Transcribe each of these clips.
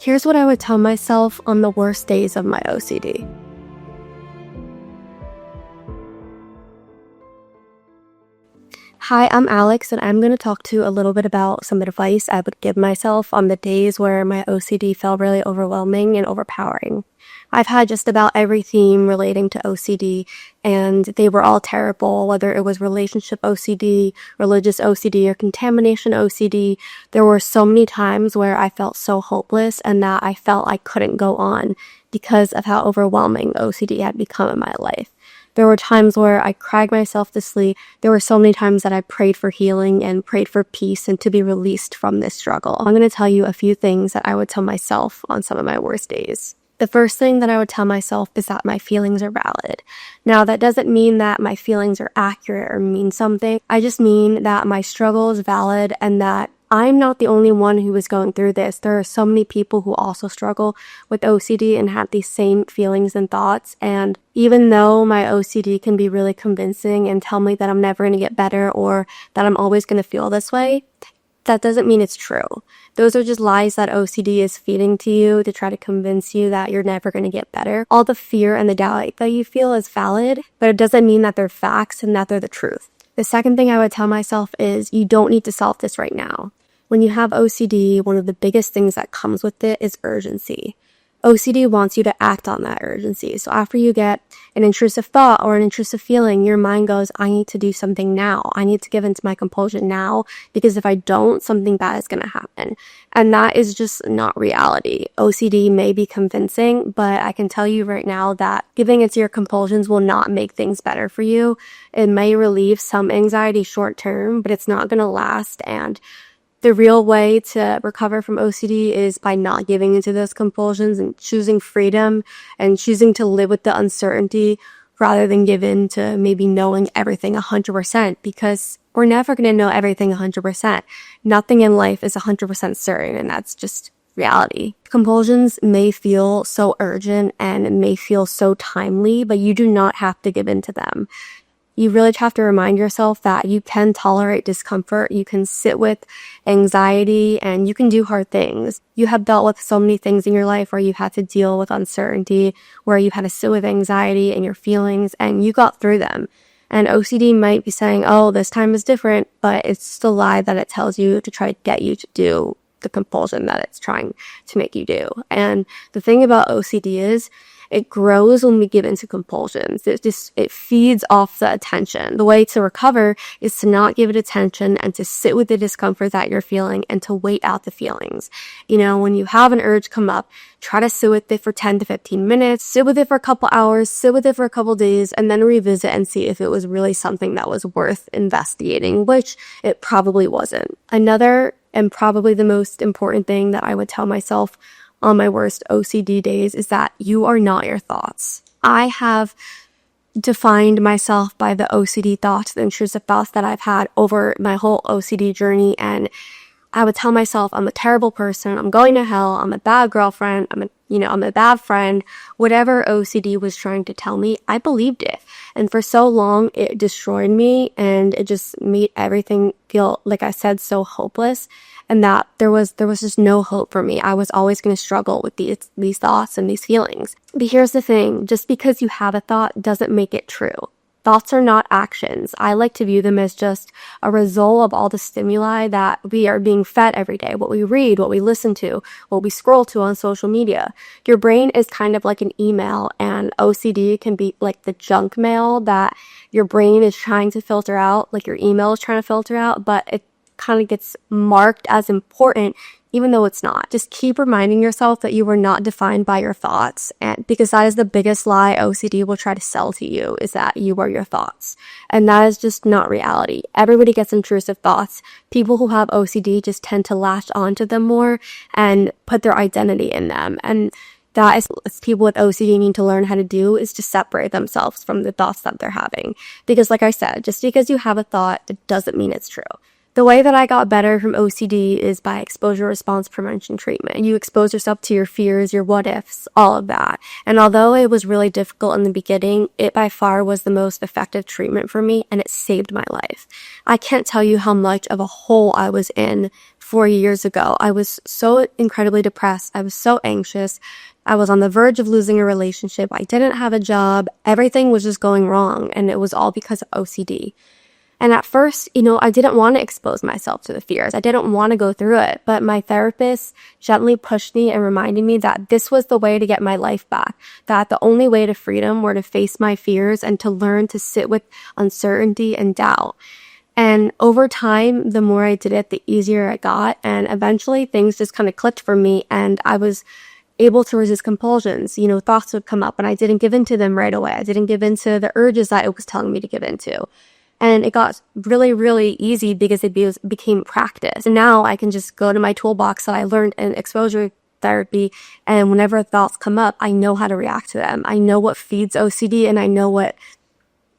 Here's what I would tell myself on the worst days of my OCD. Hi, I'm Alix, and I'm going to talk to you a little bit about some advice I would give myself on the days where my OCD felt really overwhelming and overpowering. I've had just about every theme relating to OCD, and they were all terrible, whether it was relationship OCD, religious OCD, or contamination OCD. There were so many times where I felt so hopeless and that I felt I couldn't go on because of how overwhelming OCD had become in my life. There were times where I cried myself to sleep. There were so many times that I prayed for healing and prayed for peace and to be released from this struggle. I'm going to tell you a few things that I would tell myself on some of my worst days. The first thing that I would tell myself is that my feelings are valid. Now, that doesn't mean that my feelings are accurate or mean something. I just mean that my struggle is valid and that I'm not the only one who is going through this. There are so many people who also struggle with OCD and have these same feelings and thoughts. And even though my OCD can be really convincing and tell me that I'm never going to get better or that I'm always going to feel this way, that doesn't mean it's true. Those are just lies that OCD is feeding to you to try to convince you that you're never going to get better. All the fear and the doubt that you feel is valid, but it doesn't mean that they're facts and that they're the truth. The second thing I would tell myself is you don't need to solve this right now. When you have OCD, one of the biggest things that comes with it is urgency. OCD wants you to act on that urgency. So after you get an intrusive thought or an intrusive feeling, your mind goes, I need to do something now. I need to give into my compulsion now because if I don't, something bad is going to happen. And that is just not reality. OCD may be convincing, but I can tell you right now that giving into your compulsions will not make things better for you. It may relieve some anxiety short term, but it's not going to last. And the real way to recover from OCD is by not giving into those compulsions and choosing freedom and choosing to live with the uncertainty rather than give in to maybe knowing everything 100% because we're never going to know everything 100%. Nothing in life is 100% certain, and that's just reality. Compulsions may feel so urgent and may feel so timely, but you do not have to give in to them. You really have to remind yourself that you can tolerate discomfort, you can sit with anxiety, and you can do hard things. You have dealt with so many things in your life where you've had to deal with uncertainty, where you had to sit with anxiety and your feelings, and you got through them. And OCD might be saying, oh, this time is different, but it's the lie that it tells you to try to get you to do the compulsion that it's trying to make you do. And the thing about OCD is, it grows when we give into compulsions. It feeds off the attention. The way to recover is to not give it attention and to sit with the discomfort that you're feeling and to wait out the feelings. You know, when you have an urge come up, try to sit with it for 10 to 15 minutes, sit with it for a couple hours, sit with it for a couple days, and then revisit and see if it was really something that was worth investigating, which it probably wasn't. Another and probably the most important thing that I would tell myself on my worst OCD days is that you are not your thoughts. I have defined myself by the OCD thoughts, the intrusive thoughts that I've had over my whole OCD journey, and I would tell myself I'm a terrible person, I'm going to hell, I'm a bad girlfriend, I'm a bad friend. Whatever OCD was trying to tell me, I believed it. And for so long, it destroyed me and it just made everything feel, like I said, so hopeless. And that there was just no hope for me. I was always going to struggle with these thoughts and these feelings. But here's the thing, just because you have a thought doesn't make it true. Thoughts are not actions. I like to view them as just a result of all the stimuli that we are being fed every day, what we read, what we listen to, what we scroll to on social media. Your brain is kind of like an email, and OCD can be like the junk mail that your brain is trying to filter out, like your email is trying to filter out, but it kind of gets marked as important even though it's not. Just keep reminding yourself that you were not defined by your thoughts, and because that is the biggest lie OCD will try to sell to you, is that you are your thoughts. And that is just not reality. Everybody gets intrusive thoughts. People who have OCD just tend to latch onto them more and put their identity in them. And that is what people with OCD need to learn how to do, is to separate themselves from the thoughts that they're having. Because like I said, just because you have a thought, it doesn't mean it's true. The way that I got better from OCD is by exposure response prevention treatment. You expose yourself to your fears, your what ifs, all of that. And although it was really difficult in the beginning, it by far was the most effective treatment for me, and it saved my life. I can't tell you how much of a hole I was in 4 years ago. I was so incredibly depressed. I was so anxious. I was on the verge of losing a relationship. I didn't have a job. Everything was just going wrong, and it was all because of OCD. And at first, I didn't want to expose myself to the fears. I didn't want to go through it. But my therapist gently pushed me and reminded me that this was the way to get my life back, that the only way to freedom were to face my fears and to learn to sit with uncertainty and doubt. And over time, the more I did it, the easier it got. And eventually things just kind of clicked for me, and I was able to resist compulsions. Thoughts would come up and I didn't give in to them right away. I didn't give in to the urges that it was telling me to give into. And it got really, really easy because it became practice. And now I can just go to my toolbox that I learned in exposure therapy, and whenever thoughts come up, I know how to react to them. I know what feeds OCD and I know what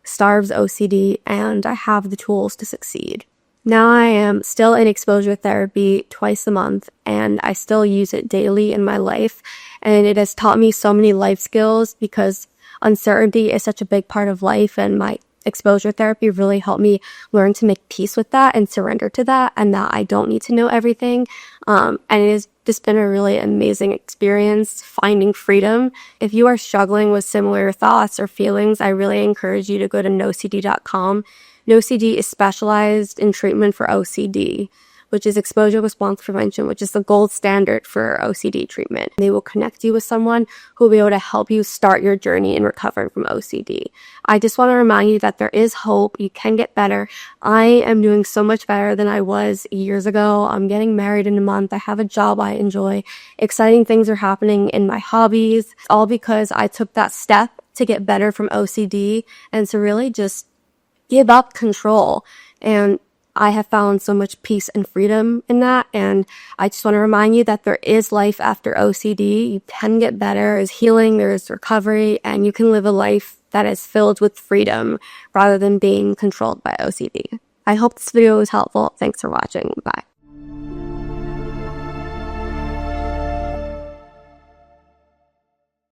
starves OCD, and I have the tools to succeed. Now I am still in exposure therapy twice a month, and I still use it daily in my life. And it has taught me so many life skills because uncertainty is such a big part of life, and my exposure therapy really helped me learn to make peace with that and surrender to that, and that I don't need to know everything. And it has just been a really amazing experience finding freedom. If you are struggling with similar thoughts or feelings, I really encourage you to go to NOCD.com. NOCD is specialized in treatment for OCD, which is exposure response prevention, which is the gold standard for OCD treatment. They will connect you with someone who will be able to help you start your journey in recovering from OCD. I just want to remind you that there is hope. You can get better. I am doing so much better than I was years ago. I'm getting married in a month. I have a job I enjoy. Exciting things are happening in my hobbies, all because I took that step to get better from OCD and to really just give up control. And I have found so much peace and freedom in that. And I just want to remind you that there is life after OCD. You can get better. There's healing, there's recovery, and you can live a life that is filled with freedom rather than being controlled by OCD. I hope this video was helpful. Thanks for watching. Bye.